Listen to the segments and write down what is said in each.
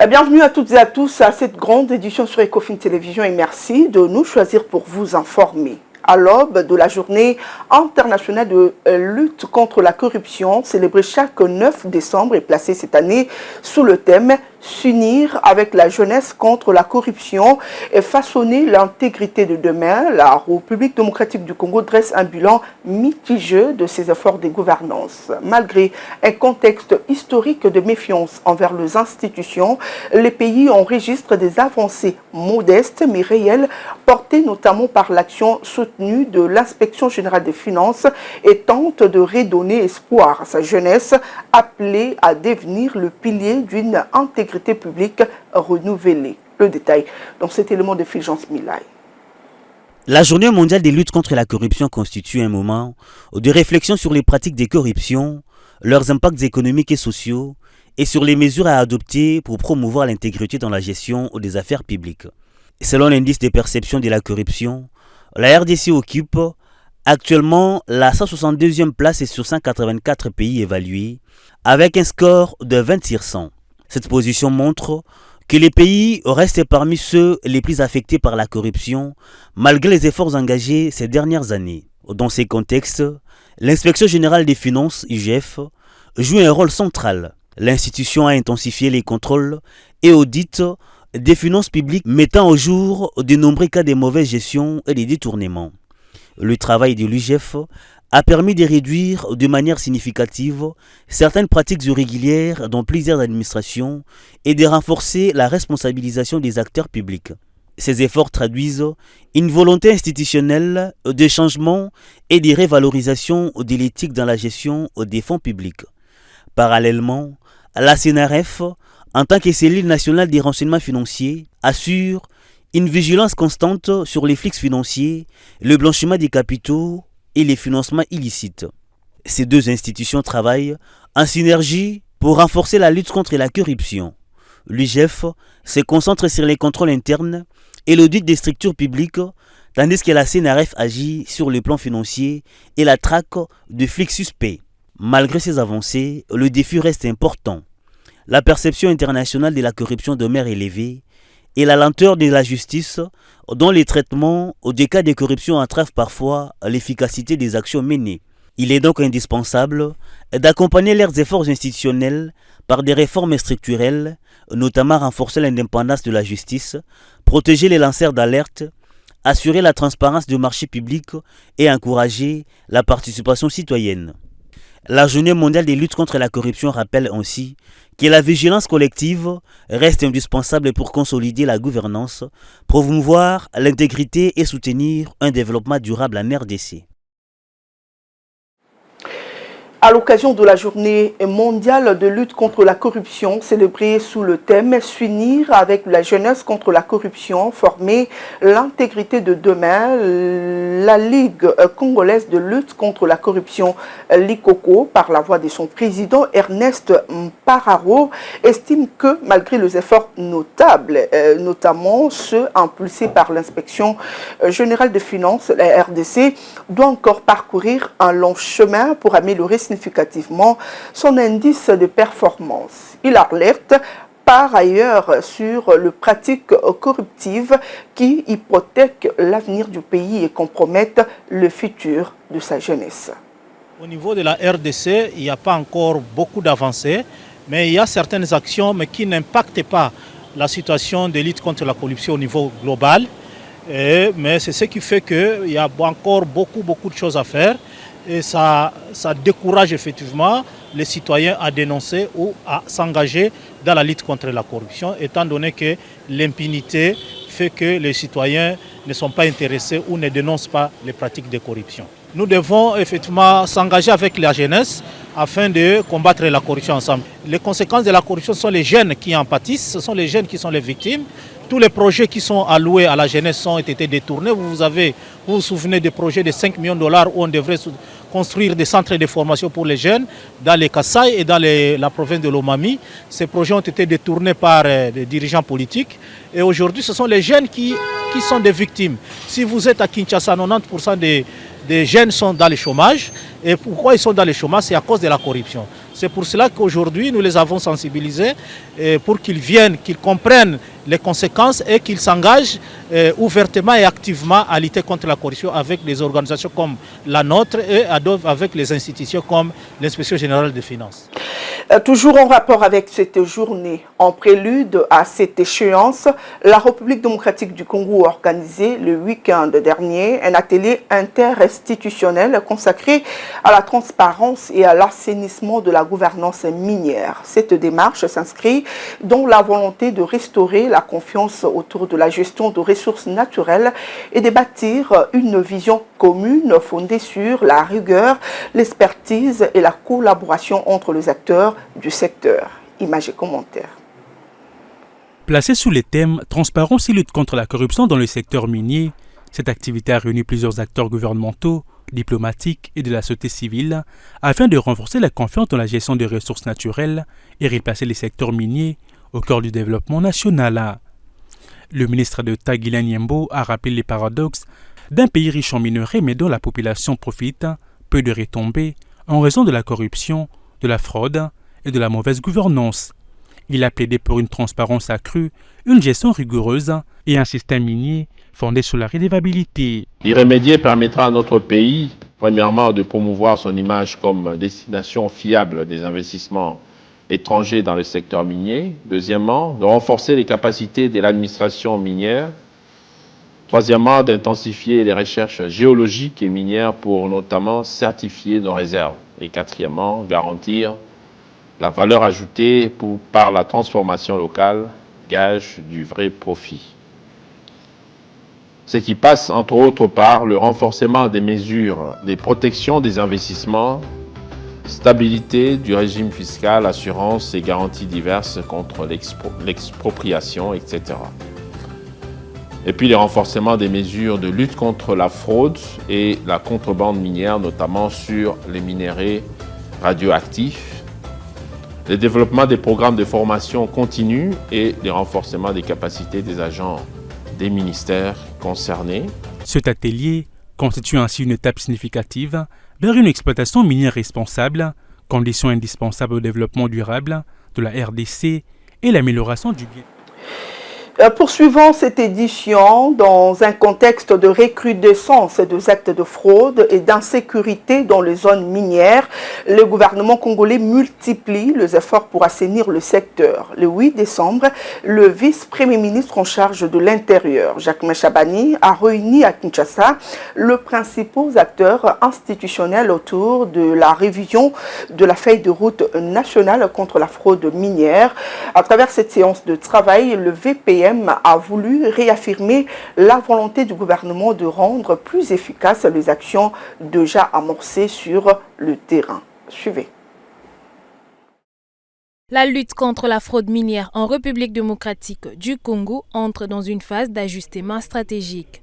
Bienvenue à toutes et à tous à cette grande édition sur Ecofin Télévision et merci de nous choisir pour vous informer. À l'aube de la journée internationale de lutte contre la corruption, célébrée chaque 9 décembre et placée cette année sous le thème « S'unir avec la jeunesse contre la corruption et façonner l'intégrité de demain », la République démocratique du Congo dresse un bilan mitigé de ses efforts de gouvernance. Malgré un contexte historique de méfiance envers les institutions, les pays enregistrent des avancées modestes mais réelles, portées notamment par l'action soutenue de l'Inspection générale des finances et tente de redonner espoir à sa jeunesse appelée à devenir le pilier d'une intégrité publique renouvelée. Le détail dans cet élément de Fulgence Milay. La journée mondiale des luttes contre la corruption constitue un moment de réflexion sur les pratiques des corruptions, leurs impacts économiques et sociaux, et sur les mesures à adopter pour promouvoir l'intégrité dans la gestion des affaires publiques. Selon l'indice de perception de la corruption, la RDC occupe actuellement la 162e place sur 184 pays évalués, avec un score de 20 sur 100. Cette position montre que les pays restent parmi ceux les plus affectés par la corruption, malgré les efforts engagés ces dernières années. Dans ces contextes, l'Inspection générale des finances, IGF, joue un rôle central. L'institution a intensifié les contrôles et audits des finances publiques, mettant au jour de nombreux cas de mauvaise gestion et de détournement. Le travail de l'IGF a permis de réduire de manière significative certaines pratiques irrégulières dans plusieurs administrations et de renforcer la responsabilisation des acteurs publics. Ces efforts traduisent une volonté institutionnelle de changement et de révalorisation de l'éthique dans la gestion des fonds publics. Parallèlement, la CNRF, en tant que cellule nationale des renseignements financiers, assure une vigilance constante sur les flux financiers, le blanchiment des capitaux et les financements illicites. Ces deux institutions travaillent en synergie pour renforcer la lutte contre la corruption. L'IGF se concentre sur les contrôles internes et l'audit des structures publiques, tandis que la CNRF agit sur le plan financier et la traque de flux suspects. Malgré ces avancées, le défi reste important. La perception internationale de la corruption demeure élevée et la lenteur de la justice, dont les traitements des cas de corruption entravent parfois l'efficacité des actions menées. Il est donc indispensable d'accompagner leurs efforts institutionnels par des réformes structurelles, notamment renforcer l'indépendance de la justice, protéger les lanceurs d'alerte, assurer la transparence du marché public et encourager la participation citoyenne. La journée mondiale des luttes contre la corruption rappelle ainsi que la vigilance collective reste indispensable pour consolider la gouvernance, promouvoir l'intégrité et soutenir un développement durable en RDC. À l'occasion de la journée mondiale de lutte contre la corruption, célébrée sous le thème « S'unir avec la jeunesse contre la corruption, former l'intégrité de demain », la Ligue congolaise de lutte contre la corruption, l'ICOCO, par la voix de son président Ernest Mpararo, estime que malgré les efforts notables, notamment ceux impulsés par l'Inspection générale des finances, la RDC, doit encore parcourir un long chemin pour améliorer significativement son indice de performance. Il alerte par ailleurs sur les pratiques corruptives qui hypothèquent l'avenir du pays et compromettent le futur de sa jeunesse. Au niveau de la RDC, il n'y a pas encore beaucoup d'avancées, mais il y a certaines actions mais qui n'impactent pas la situation de lutte contre la corruption au niveau global. Mais c'est ce qui fait qu'il y a encore beaucoup de choses à faire. Et ça décourage effectivement les citoyens à dénoncer ou à s'engager dans la lutte contre la corruption, étant donné que l'impunité fait que les citoyens ne sont pas intéressés ou ne dénoncent pas les pratiques de corruption. Nous devons effectivement s'engager avec la jeunesse afin de combattre la corruption ensemble. Les conséquences de la corruption sont les jeunes qui en pâtissent, ce sont les jeunes qui sont les victimes. Tous les projets qui sont alloués à la jeunesse ont été détournés. Vous vous souvenez des projets de 5 millions de dollars où on devrait construire des centres de formation pour les jeunes dans les Kasaï et dans la province de l'Omami. Ces projets ont été détournés par des dirigeants politiques. Et aujourd'hui, ce sont les jeunes qui sont des victimes. Si vous êtes à Kinshasa, 90% des jeunes sont dans le chômage. Et pourquoi ils sont dans le chômage? C'est à cause de la corruption. C'est pour cela qu'aujourd'hui, nous les avons sensibilisés pour qu'ils viennent, qu'ils comprennent les conséquences et qu'ils s'engagent ouvertement et activement à lutter contre la corruption avec des organisations comme la nôtre et avec les institutions comme l'Inspection générale des finances. Toujours en rapport avec cette journée, en prélude à cette échéance, la République démocratique du Congo a organisé le week-end dernier un atelier interinstitutionnel consacré à la transparence et à l'assainissement de la gouvernance minière. Cette démarche s'inscrit dans la volonté de restaurer la confiance autour de la gestion de ressources naturelles et de bâtir une vision commune fondée sur la rigueur, l'expertise et la collaboration entre les acteurs du secteur. Images et commentaires. Placée sous les thèmes « Transparence et lutte contre la corruption dans le secteur minier », cette activité a réuni plusieurs acteurs gouvernementaux, diplomatiques et de la société civile afin de renforcer la confiance dans la gestion des ressources naturelles et replacer les secteurs miniers au cœur du développement national. Le ministre d'État Guilain Yembo a rappelé les paradoxes d'un pays riche en minerais mais dont la population profite peu de retombées en raison de la corruption, de la fraude et de la mauvaise gouvernance. Il a plaidé pour une transparence accrue, une gestion rigoureuse et un système minier fondé sur la redevabilité. Y remédier permettra à notre pays, premièrement, de promouvoir son image comme destination fiable des investissements étrangers dans le secteur minier. Deuxièmement, de renforcer les capacités de l'administration minière. Troisièmement, d'intensifier les recherches géologiques et minières pour notamment certifier nos réserves. Et quatrièmement, garantir la valeur ajoutée par la transformation locale, gage du vrai profit. Ce qui passe entre autres par le renforcement des mesures de protection des investissements, stabilité du régime fiscal, assurances et garanties diverses contre l'expropriation, etc. Et puis le renforcement des mesures de lutte contre la fraude et la contrebande minière, notamment sur les minéraux radioactifs, le développement des programmes de formation continue et le renforcement des capacités des agents des ministères concernés. Cet atelier constitue ainsi une étape significative vers une exploitation minière responsable, condition indispensable au développement durable de la RDC et l'amélioration du bien. Poursuivant cette édition dans un contexte de recrudescence des actes de fraude et d'insécurité dans les zones minières, le gouvernement congolais multiplie les efforts pour assainir le secteur. Le 8 décembre, le vice-premier ministre en charge de l'Intérieur, Jacques Chabani, a réuni à Kinshasa les principaux acteurs institutionnels autour de la révision de la feuille de route nationale contre la fraude minière. À travers cette séance de travail, le VPM a voulu réaffirmer la volonté du gouvernement de rendre plus efficaces les actions déjà amorcées sur le terrain. Suivez. La lutte contre la fraude minière en République démocratique du Congo entre dans une phase d'ajustement stratégique.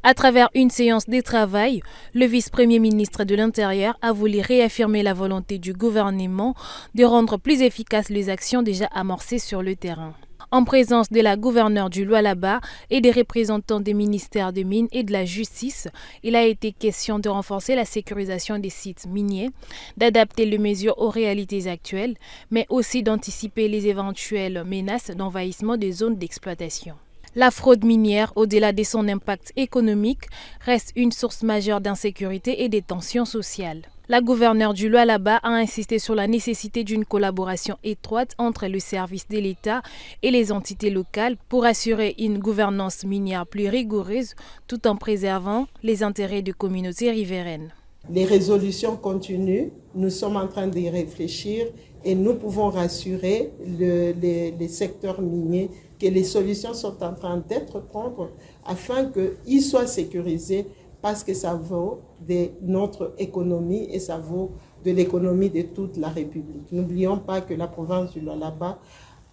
À travers une séance de travail, le vice-premier ministre de l'Intérieur a voulu réaffirmer la volonté du gouvernement de rendre plus efficaces les actions déjà amorcées sur le terrain. En présence de la gouverneure du Lualaba et des représentants des ministères des Mines et de la Justice, il a été question de renforcer la sécurisation des sites miniers, d'adapter les mesures aux réalités actuelles, mais aussi d'anticiper les éventuelles menaces d'envahissement des zones d'exploitation. La fraude minière, au-delà de son impact économique, reste une source majeure d'insécurité et de tensions sociales. La gouverneure du Lualaba a insisté sur la nécessité d'une collaboration étroite entre le service de l'État et les entités locales pour assurer une gouvernance minière plus rigoureuse tout en préservant les intérêts des communautés riveraines. Les résolutions continuent, nous sommes en train d'y réfléchir et nous pouvons rassurer les secteurs miniers que les solutions sont en train d'être prises afin qu'ils soient sécurisés parce que ça vaut de notre économie et ça vaut de l'économie de toute la République. N'oublions pas que la province du Lualaba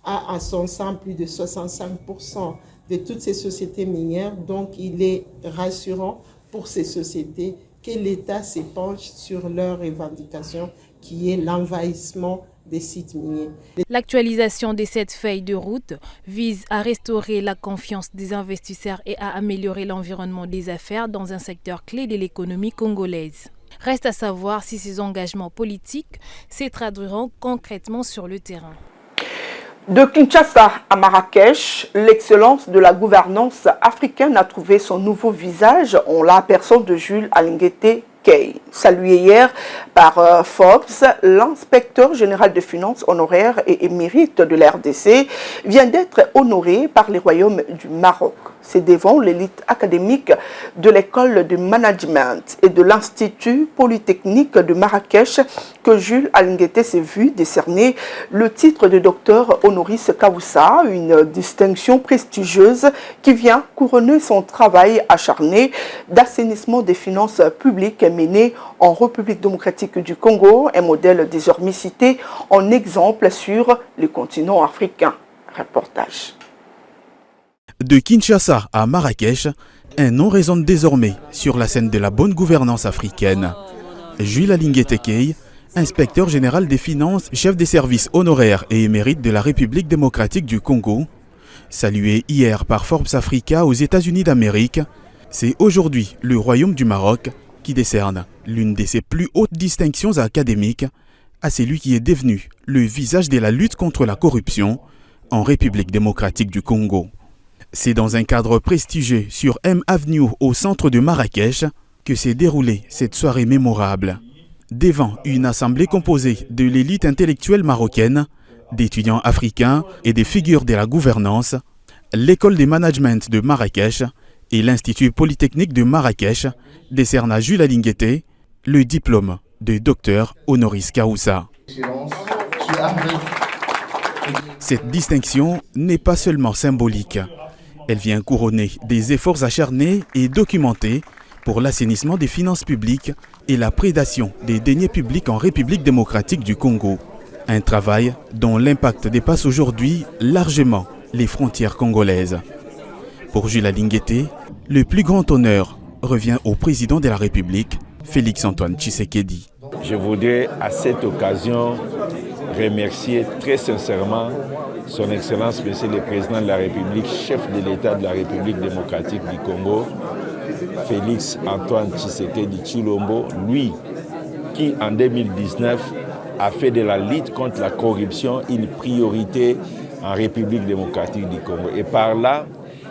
a à son sein plus de 65% de toutes ces sociétés minières, donc il est rassurant pour ces sociétés que l'État s'épanche sur leurs revendications qui est l'envahissement des sites miniers. L'actualisation de cette feuille de route vise à restaurer la confiance des investisseurs et à améliorer l'environnement des affaires dans un secteur clé de l'économie congolaise. Reste à savoir si ces engagements politiques se traduiront concrètement sur le terrain. De Kinshasa à Marrakech, l'excellence de la gouvernance africaine a trouvé son nouveau visage en la personne de Jules Alinguete Key. Salué hier par Forbes, l'inspecteur général de finances honoraire et émérite de la RDC vient d'être honoré par les royaumes du Maroc. C'est devant l'élite académique de l'école de management et de l'Institut polytechnique de Marrakech que Jules Alinguete s'est vu décerner le titre de docteur honoris causa, une distinction prestigieuse qui vient couronner son travail acharné d'assainissement des finances publiques mené en République démocratique du Congo, un modèle désormais cité en exemple sur le continent africain. Reportage. De Kinshasa à Marrakech, un nom résonne désormais sur la scène de la bonne gouvernance africaine. Jules Alinguete Key, inspecteur général des finances, chef des services honoraires et émérite de la République démocratique du Congo, salué hier par Forbes Africa aux États-Unis d'Amérique, c'est aujourd'hui le Royaume du Maroc qui décerne l'une de ses plus hautes distinctions académiques à celui qui est devenu le visage de la lutte contre la corruption en République démocratique du Congo. C'est dans un cadre prestigieux sur M Avenue au centre de Marrakech que s'est déroulée cette soirée mémorable. Devant une assemblée composée de l'élite intellectuelle marocaine, d'étudiants africains et des figures de la gouvernance, l'école de management de Marrakech et l'Institut polytechnique de Marrakech décernent à Jules Alinguete le diplôme de docteur honoris causa. Cette distinction n'est pas seulement symbolique. Elle vient couronner des efforts acharnés et documentés pour l'assainissement des finances publiques et la prédation des deniers publics en République démocratique du Congo. Un travail dont l'impact dépasse aujourd'hui largement les frontières congolaises. Pour Jules Alinguete, le plus grand honneur revient au président de la République, Félix-Antoine Tshisekedi. Je voudrais à cette occasion remercier très sincèrement Son Excellence, Monsieur le Président de la République, chef de l'État de la République démocratique du Congo, Félix-Antoine Tshisekedi Tshilombo, lui qui en 2019 a fait de la lutte contre la corruption une priorité en République démocratique du Congo. Et par là,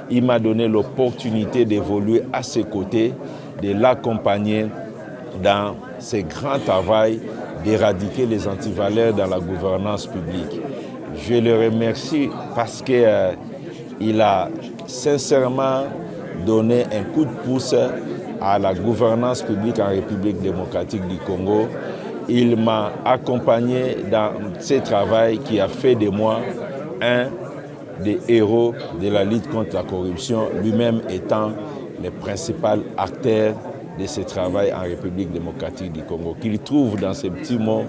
il m'a donné l'opportunité d'évoluer à ses côtés, de l'accompagner dans ce grand travail d'éradiquer les antivaleurs dans la gouvernance publique. Je le remercie parce qu'il a sincèrement donné un coup de pouce à la gouvernance publique en République démocratique du Congo. Il m'a accompagné dans ce travail qui a fait de moi un des héros de la lutte contre la corruption, lui-même étant le principal acteur de ce travail en République démocratique du Congo. Qu'il trouve dans ces petits mots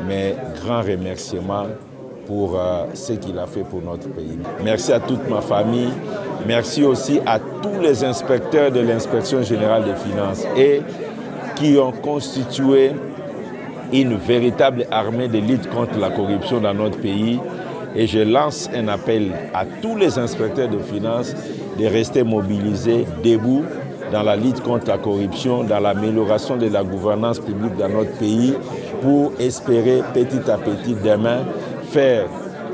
mes grands remerciements pour ce qu'il a fait pour notre pays. Merci à toute ma famille, merci aussi à tous les inspecteurs de l'Inspection générale des finances et qui ont constitué une véritable armée de lutte contre la corruption dans notre pays. Et je lance un appel à tous les inspecteurs de finances de rester mobilisés, debout, dans la lutte contre la corruption, dans l'amélioration de la gouvernance publique dans notre pays, pour espérer petit à petit demain faire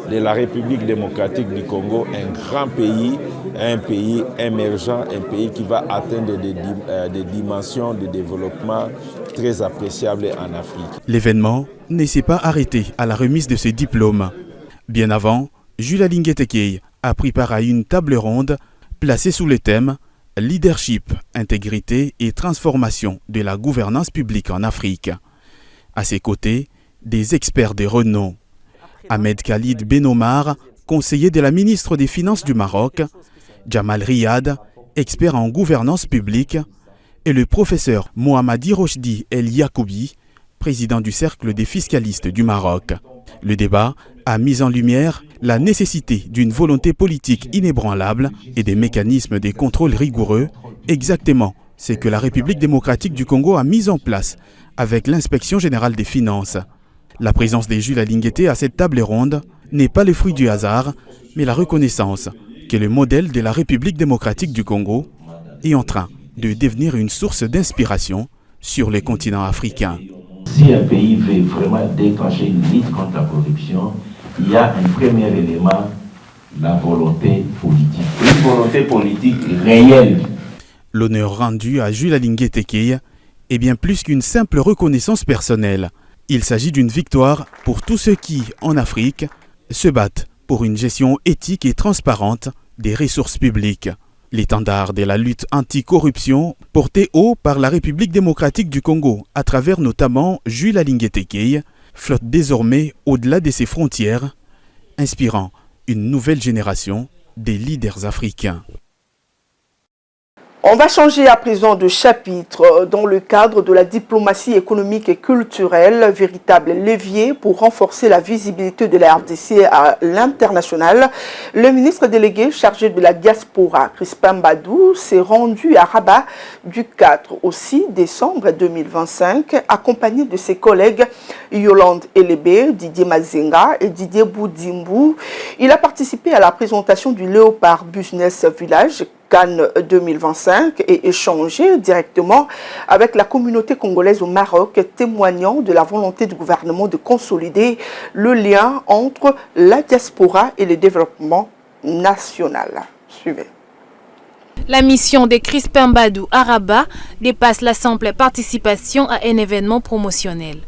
de la République démocratique du Congo un grand pays, un pays émergent, un pays qui va atteindre des dimensions de développement très appréciables en Afrique. L'événement ne s'est pas arrêté à la remise de ce diplôme. Bien avant, Jules Alinguete Key a pris part à une table ronde placée sous le thème « Leadership, intégrité et transformation de la gouvernance publique en Afrique ». À ses côtés, des experts de renom. Ahmed Khalid Benomar, conseiller de la ministre des Finances du Maroc, Jamal Riyad, expert en gouvernance publique, et le professeur Mohammadi Rochdi El Yacoubi, président du Cercle des fiscalistes du Maroc. Le débat a mis en lumière la nécessité d'une volonté politique inébranlable et des mécanismes de contrôle rigoureux, exactement ce que la République démocratique du Congo a mis en place avec l'Inspection générale des finances. La présence de Jules Alinguete à cette table ronde n'est pas le fruit du hasard, mais la reconnaissance que le modèle de la République démocratique du Congo est en train de devenir une source d'inspiration sur le continent africain. Si un pays veut vraiment déclencher une lutte contre la corruption, il y a un premier élément, la volonté politique. Une volonté politique réelle. L'honneur rendu à Jules Alingué Tekei est bien plus qu'une simple reconnaissance personnelle. Il s'agit d'une victoire pour tous ceux qui, en Afrique, se battent pour une gestion éthique et transparente des ressources publiques. L'étendard de la lutte anti-corruption, porté haut par la République démocratique du Congo, à travers notamment Jules Alingué Tekei, flotte désormais au-delà de ses frontières, inspirant une nouvelle génération des leaders africains. On va changer à présent de chapitre dans le cadre de la diplomatie économique et culturelle, véritable levier pour renforcer la visibilité de la RDC à l'international. Le ministre délégué chargé de la diaspora, Crispin Mbadou, s'est rendu à Rabat du 4 au 6 décembre 2025, accompagné de ses collègues Yolande Elébé, Didier Mazenga et Didier Boudimbu. Il a participé à la présentation du Léopard Business Village Cannes 2025 et échanger directement avec la communauté congolaise au Maroc, témoignant de la volonté du gouvernement de consolider le lien entre la diaspora et le développement national. Suivez. La mission de Crispin Mbadou à Rabat dépasse la simple participation à un événement promotionnel.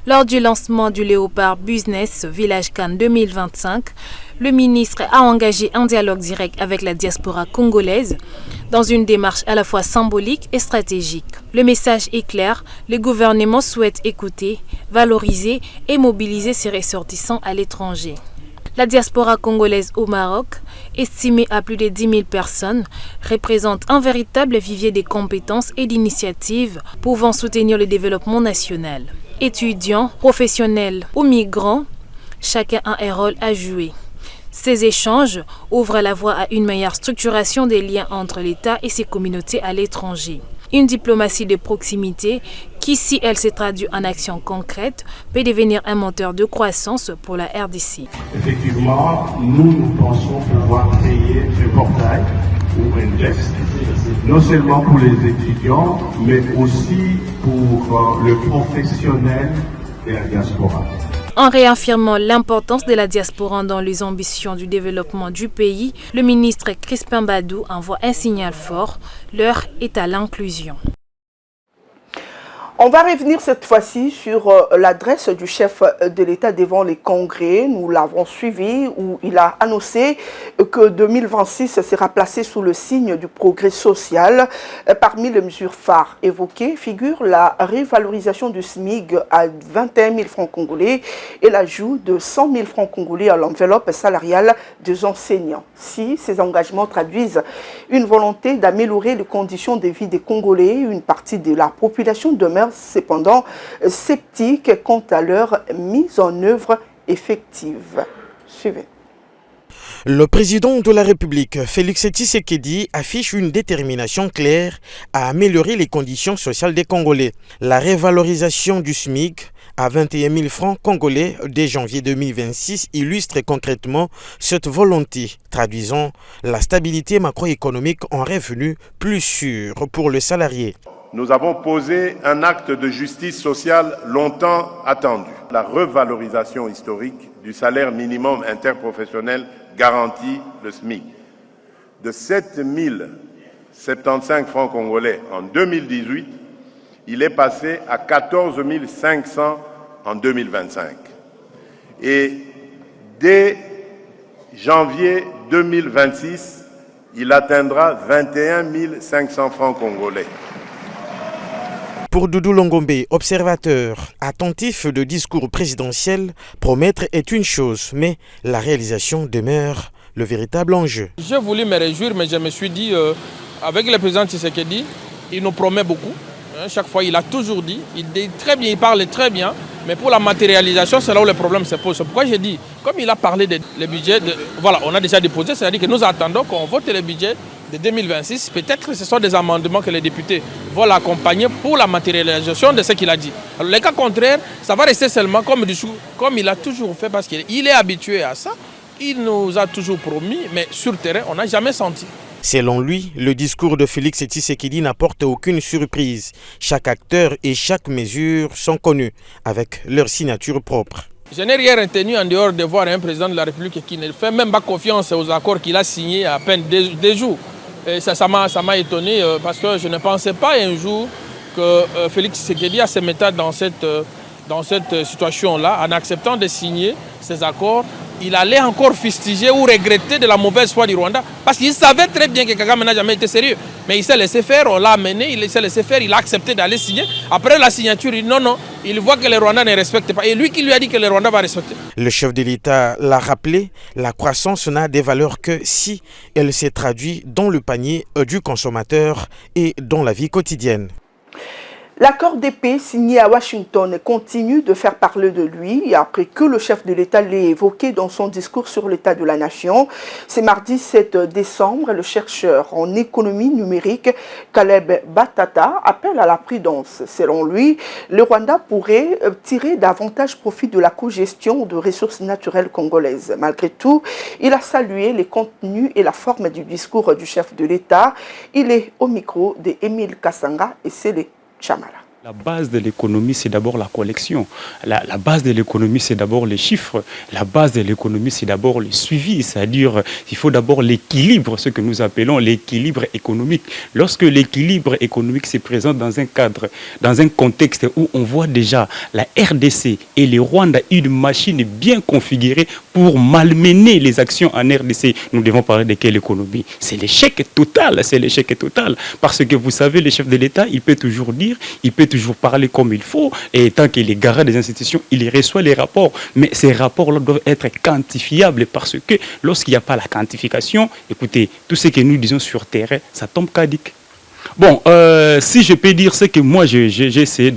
Lors du lancement du Léopard Business Village Cannes 2025, le ministre a engagé un dialogue direct avec la diaspora congolaise dans une démarche à la fois symbolique et stratégique. Le message est clair, le gouvernement souhaite écouter, valoriser et mobiliser ses ressortissants à l'étranger. La diaspora congolaise au Maroc, estimée à plus de 10 000 personnes, représente un véritable vivier de compétences et d'initiatives pouvant soutenir le développement national. Étudiants, professionnels ou migrants, chacun a un rôle à jouer. Ces échanges ouvrent la voie à une meilleure structuration des liens entre l'État et ses communautés à l'étranger. Une diplomatie de proximité qui, si elle se traduit en actions concrètes, peut devenir un moteur de croissance pour la RDC. Effectivement, nous pensons pouvoir créer un portail ou un desk, non seulement pour les étudiants, mais aussi pour le professionnel de la diaspora. En réaffirmant l'importance de la diaspora dans les ambitions du développement du pays, le ministre Crispin Mbadou envoie un signal fort, l'heure est à l'inclusion. On va revenir cette fois-ci sur l'adresse du chef de l'État devant les congrès. Nous l'avons suivi où il a annoncé que 2026 sera placé sous le signe du progrès social. Parmi les mesures phares évoquées figure la révalorisation du SMIC à 21 000 francs congolais et l'ajout de 100 000 francs congolais à l'enveloppe salariale des enseignants. Si ces engagements traduisent une volonté d'améliorer les conditions de vie des Congolais, une partie de la population demeure cependant sceptique quant à leur mise en œuvre effective. Suivez. Le président de la République, Félix Tshisekedi, affiche une détermination claire à améliorer les conditions sociales des Congolais. La révalorisation du SMIC à 21 000 francs congolais dès janvier 2026 illustre concrètement cette volonté, traduisant la stabilité macroéconomique en revenu plus sûr pour le salarié. Nous avons posé un acte de justice sociale longtemps attendu. La revalorisation historique du salaire minimum interprofessionnel garantit le SMIC. De 7 075 francs congolais en 2018, il est passé à 14 500 en 2025. Et dès janvier 2026, il atteindra 21 500 francs congolais. Pour Doudou Longombe, observateur attentif de discours présidentiel, promettre est une chose, mais la réalisation demeure le véritable enjeu. J'ai voulu me réjouir, mais je me suis dit, avec le président Tshisekedi, il nous promet beaucoup. Chaque fois, il a toujours dit, il dit très bien, il parle très bien, mais pour la matérialisation, c'est là où le problème se pose. C'est pourquoi j'ai dit, comme il a parlé du budget, voilà, on a déjà déposé, c'est-à-dire que nous attendons qu'on vote le budget de 2026. Peut-être que ce sont des amendements que les députés vont l'accompagner pour la matérialisation de ce qu'il a dit. Alors, le cas contraire, ça va rester seulement comme il a toujours fait, parce qu'il est habitué à ça. Il nous a toujours promis, mais sur terrain, on n'a jamais senti. Selon lui, le discours de Félix Tshisekedi n'apporte aucune surprise. Chaque acteur et chaque mesure sont connus, avec leur signature propre. Je n'ai rien retenu en dehors de voir un président de la République qui ne fait même pas confiance aux accords qu'il a signés à peine des jours. Et ça m'a étonné parce que je ne pensais pas un jour que Félix Tshisekedi se mettait dans cette situation-là, en acceptant de signer ces accords. Il allait encore fustiger ou regretter de la mauvaise foi du Rwanda parce qu'il savait très bien que Kagame n'a jamais été sérieux. Mais il s'est laissé faire, on l'a amené, il s'est laissé faire, il a accepté d'aller signer. Après la signature, il dit non, il voit que le Rwanda ne respecte pas. Et lui qui lui a dit que le Rwanda va respecter. Le chef de l'État l'a rappelé, la croissance n'a des valeurs que si elle s'est traduite dans le panier du consommateur et dans la vie quotidienne. L'accord de paix signé à Washington continue de faire parler de lui après que le chef de l'État l'ait évoqué dans son discours sur l'état de la nation. C'est mardi 7 décembre, le chercheur en économie numérique Caleb Batata appelle à la prudence. Selon lui, le Rwanda pourrait tirer davantage profit de la cogestion de ressources naturelles congolaises. Malgré tout, il a salué les contenus et la forme du discours du chef de l'État. Il est au micro de Émile Kassanga et Sélé Chamala. La base de l'économie, c'est d'abord la collection. La base de l'économie, c'est d'abord les chiffres. La base de l'économie, c'est d'abord le suivi. C'est-à-dire, il faut d'abord l'équilibre, ce que nous appelons l'équilibre économique. Lorsque l'équilibre économique se présente dans un cadre, dans un contexte où on voit déjà la RDC et le Rwanda, une machine bien configurée pour malmener les actions en RDC, nous devons parler de quelle économie? C'est l'échec total, c'est l'échec total. Parce que vous savez, le chef de l'État, il peut toujours dire, il peut toujours parler comme il faut, et tant qu'il est garant des institutions, il reçoit les rapports. Mais ces rapports-là doivent être quantifiables parce que lorsqu'il n'y a pas la quantification, écoutez, tout ce que nous disons sur terrain, ça tombe caduc. Bon, si je peux dire ce que moi j'ai essayé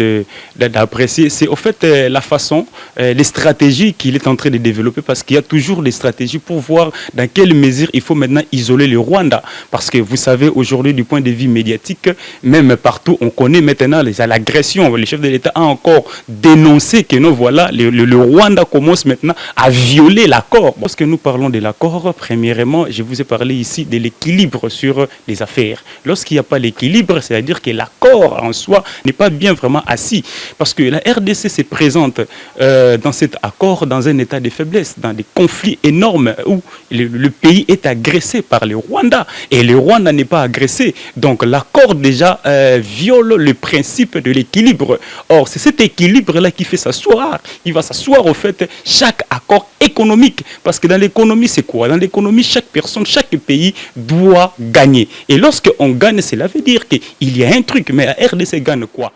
d'apprécier, c'est au fait la façon, les stratégies qu'il est en train de développer, parce qu'il y a toujours des stratégies pour voir dans quelle mesure il faut maintenant isoler le Rwanda. Parce que vous savez, aujourd'hui, du point de vue médiatique, même partout, on connaît maintenant l'agression. Le chef de l'État a encore dénoncé que non, voilà, le Rwanda commence maintenant à violer l'accord. Lorsque nous parlons de l'accord, premièrement, je vous ai parlé ici de l'équilibre sur les affaires. Lorsqu'il n'y a pas l'équilibre, c'est-à-dire que l'accord en soi n'est pas bien vraiment assis. Parce que la RDC se présente dans cet accord dans un état de faiblesse, dans des conflits énormes où le pays est agressé par le Rwanda et le Rwanda n'est pas agressé. Donc l'accord déjà viole le principe de l'équilibre. Or, c'est cet équilibre-là qui fait s'asseoir. Il va s'asseoir au fait chaque accord économique. Parce que dans l'économie, c'est quoi? Dans l'économie, chaque personne, chaque pays doit gagner. Et lorsqu'on gagne, cela veut dire qu'il y a un truc, mais la RDC gagne quoi?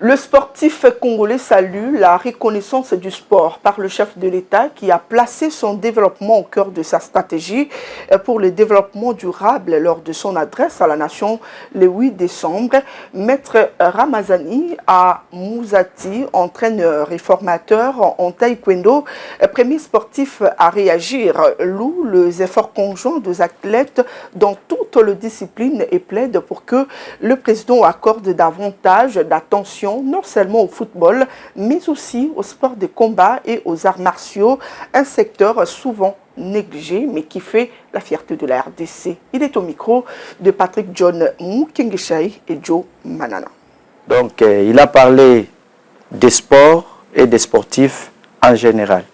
Le sportif congolais salue la reconnaissance du sport par le chef de l'État qui a placé son développement au cœur de sa stratégie pour le développement durable lors de son adresse à la nation le 8 décembre. Maître Ramazani à Mouzati, entraîneur et formateur en taekwondo, premier sportif à réagir, loue les efforts conjoints des athlètes dans toutes les disciplines et plaide pour que le président accorde davantage d'attention non seulement au football, mais aussi au sport de combat et aux arts martiaux, un secteur souvent négligé, mais qui fait la fierté de la RDC. Il est au micro de Patrick John Mukengeshai et Joe Manana. Donc, il a parlé des sports et des sportifs en général.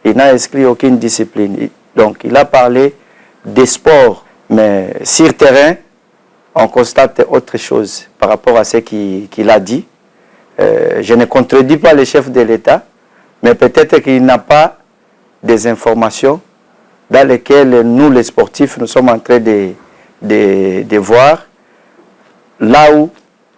Il n'a exclu aucune discipline. Donc, il a parlé des sports, mais sur terrain, on constate autre chose par rapport à ce qu'il a dit. Je ne contredis pas le chef de l'État, mais peut-être qu'il n'a pas des informations dans lesquelles nous, les sportifs, nous sommes en train de voir là où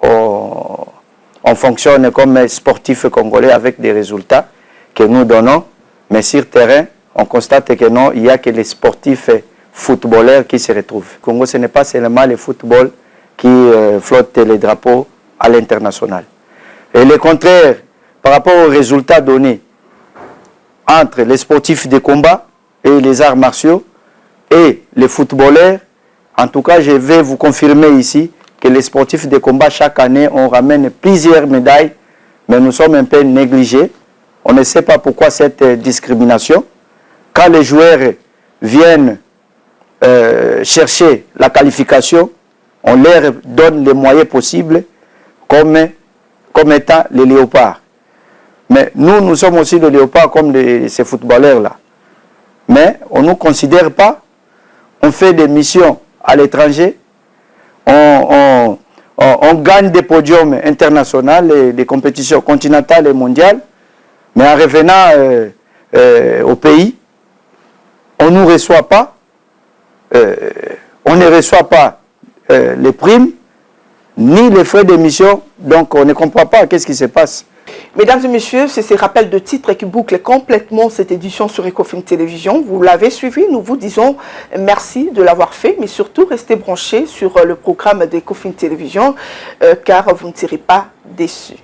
on fonctionne comme sportif congolais avec des résultats que nous donnons, mais sur terrain, on constate que non, il n'y a que les sportifs footballeurs qui se retrouvent. Au Congo, ce n'est pas seulement le football qui flotte les drapeaux à l'international. Et le contraire, par rapport aux résultats donnés entre les sportifs de combat et les arts martiaux et les footballeurs, en tout cas, je vais vous confirmer ici que les sportifs de combat, chaque année, on ramène plusieurs médailles, mais nous sommes un peu négligés. On ne sait pas pourquoi cette discrimination. Quand les joueurs viennent chercher la qualification, on leur donne les moyens possibles comme étant les léopards. Mais nous sommes aussi les léopards comme ces footballeurs-là. Mais on ne nous considère pas, on fait des missions à l'étranger, on gagne des podiums internationaux, et des compétitions continentales et mondiales, mais en revenant au pays, on ne nous reçoit pas, on ne reçoit pas les primes, ni les frais d'émission, donc on ne comprend pas qu'est-ce qui se passe. Mesdames et messieurs, c'est ces rappels de titres qui bouclent complètement cette édition sur Ecofin Télévision. Vous l'avez suivi, nous vous disons merci de l'avoir fait, mais surtout restez branchés sur le programme d'Ecofin Télévision car vous ne serez pas déçus.